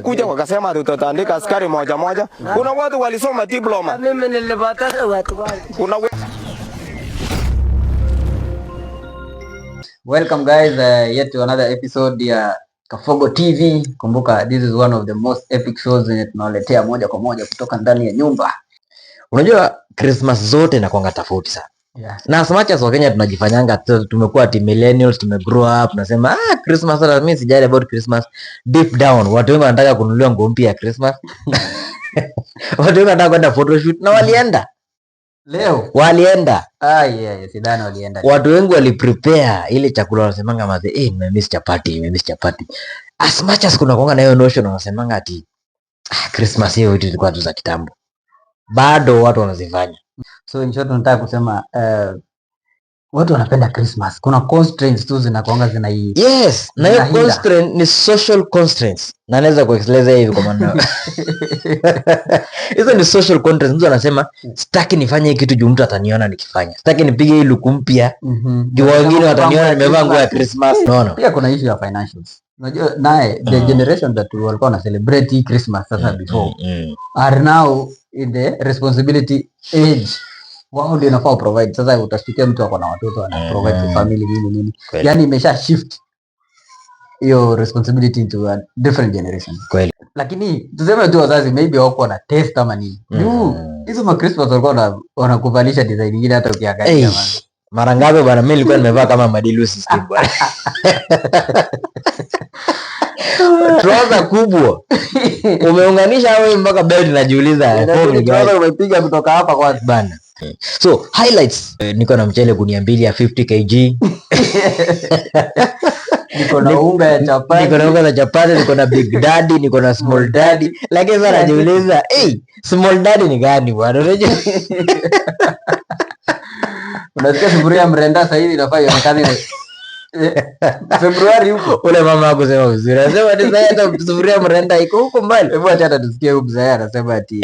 walikuja wakasema tutaandika askari moja moja. Kuna watu walisoma diploma. Mimi nilipata watu wale. Welcome guys, yet to another episode ya Kafogo TV. Kumbuka this is one of the most epic shows zenye tunawaletea moja kwa moja kutoka ndani ya nyumba. Unajua Christmas zote na kuanga tofauti sana. Yeah. Na as much as Wakenya tunajifanyanga tumekuwa ati millennials, tumegrow up, tunasema Christmas hata mimi sijali about Christmas. Deep down watu wengi wanataka kununulia nguo mpya ya Christmas. Watu wengi wanataka kwenda photoshoot na walienda. Leo walienda. Yeah, sidhani walienda. Watu wengi waliprepare ile chakula wanasemanga maze, nimemiss chapati. As much as kuna kuanga na hiyo notion wanasemanga ati Christmas hiyo vitu zilikuwa tu za kitambo. Bado watu wanazifanya. So in short nataka kusema watu wanapenda Christmas. Kuna constraints tu zinakuanga Yes, na hiyo constraint ni social constraints. Na naweza kueleza hivi kwa maana. Hizo ni social constraints. Mtu anasema sitaki nifanye kitu juu mtu ataniona nikifanya. Sitaki nipige hii look mpya. Juu wengine wataniona nimevaa nguo ya Christmas. No. Pia kuna issue ya financials. Unajua naye the generation that walikuwa na celebrate Christmas sasa before are now in the responsibility age. Wao ndio inafaa provide. Sasa utashtukia mtu ako na watoto ana provide for family nini. Yaani imesha shift hiyo responsibility into a different generation. Kweli. Lakini tuseme tu wazazi maybe wako na test kama nini. Hizo ma Christmas walikuwa wanakuvalisha design nyingine hata ukiangalia mara ngapi bwana, mimi nilikuwa nimevaa kama madilusi skin bwana. Trouser kubwa. Umeunganisha wewe mpaka belt najiuliza. Trouser umepiga kutoka hapa kwa bana. So highlights, niko na mchele gunia 2 ya 50 kg. Niko na unga ya chapati, niko na Big Daddy, niko na Small Daddy. Lakini sasa najiuliza, Small Daddy ni gani bwana? Unajua? Unasikia sufuria mrenda sasa hivi inafaa ionekane Februari huko. Ule mama akusema vizuri. Anasema design hata sufuria mrenda iko huko mbali. Hebu acha tusikie huko mzee anasema ati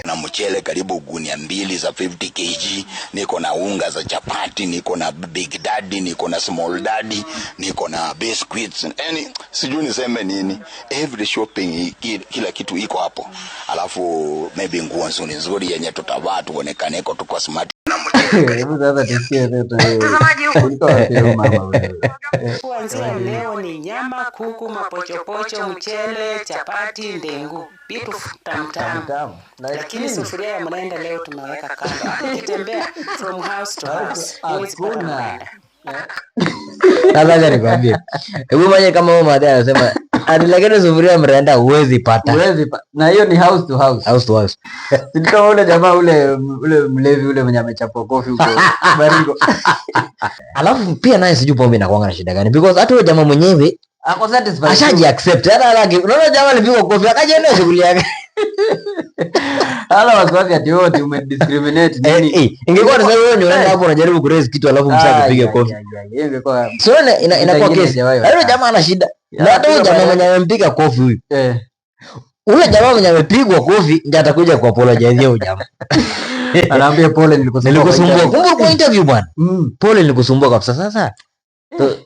na mchele karibu gunia 2 za 50 kg, niko na unga za chapati, niko na Big Daddy, niko na Small Daddy, niko na biscuits, sijui niseme nini. Every shopping kila kitu iko hapo. Alafu maybe nguo nzuri yenye tutavaa tuonekane tuko smart. Hebu sasa tusikie kuanzia leo ni nyama, kuku, mapochopocho, mchele, chapati, ndengu, vitu tamu. Lakini sufuria ya mnaenda leo tumeweka kando. Ukitembea from house to house, hakuna. Sasa nikwambie. Hebu mwenye kama wewe madai anasema lakini sufuria mrenda huwezi pata. Na hiyo ni house to house. House to house. Sio ule jamaa ule mlevi ule mwenye amechapwa kofi huko Baringo. Alafu pia naye sijui pombe inakuanga na shida gani, because hata yule jamaa mwenyewe ako satisfied. Ashaji accept. Hata unaona jamaa alipigwa kofi akajiendea shughuli yake. Hala wasiwasi ati wote umediscriminate nini? Ingekuwa ni wewe unaenda hapo unajaribu kuraise kitu alafu msha kupiga kofi. Ingekuwa sio inakuwa kesi. Yule jamaa ana shida. Na hata yule jamaa mwenye amempiga kofi huyu. Ule jamaa mwenye amepigwa kofi ndiye atakuja ku apologize yeye jamaa. Anaambia pole nilikusumbua. Kumbe kwa interview bwana. Pole nilikusumbua kabisa sasa.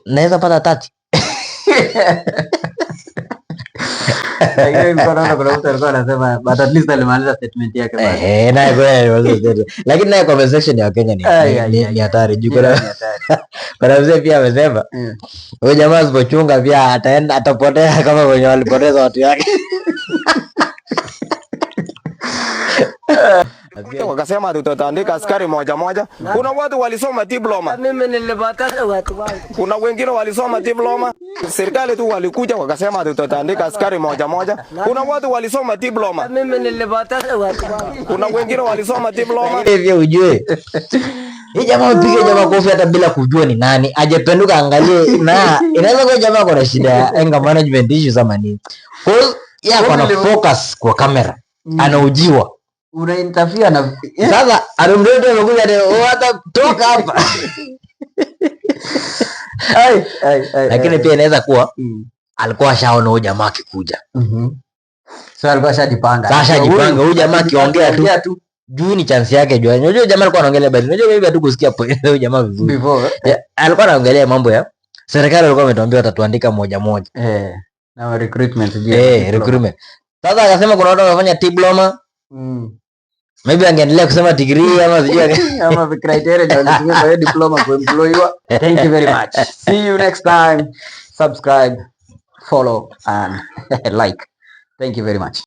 Naweza pata 30. Kuna mtu alikuwa anasema but at least alimaliza statement yake basi. Naye kweli. Lakini naye conversation ya Kenya ni hatari. Kuna mzee pia amesema huyo jamaa asipochunga pia atapotea kama wenye walipoteza watu yake. Wakasema tutaandika askari moja moja. Kuna watu walisoma diploma. Mimi nilipata watu wale. Kuna wengine walisoma diploma. Serikali tu walikuja wakasema tutaandika askari moja moja. Kuna watu walisoma diploma. Mimi nilipata watu wale. Kuna wengine walisoma diploma. Hivi ujue. Hii jamaa mpige jamaa kofi hata bila kujua ni nani. Ajependuka angalie na inaweza kuwa jamaa kuna shida ya anger management issues ama nini. Kwa hiyo yeye ana focus kwa kamera. Anaujiwa. Una interfere na sasa anamleta amekuja leo hata toka hapa. Lakini pia inaweza kuwa alikuwa ashaona huyo jamaa akikuja. So alikuwa ashajipanga. Sasa huyo jamaa akiongea tu juu ni chance yake juu. Unajua jamaa alikuwa anaongelea bali. Unajua mimi hatu kusikia point huyo jamaa vizuri. Before alikuwa anaongelea mambo ya serikali, alikuwa ametuambia watatuandika moja moja. Na recruitment je. Recruitment. Sasa akasema kuna watu wanafanya diploma. Maybe angeendelea kusema degree ama sijui ama criteria ndio walitumia kwa diploma kuemployiwa. Thank you very much. See you next time. Subscribe, follow and like. Thank you very much.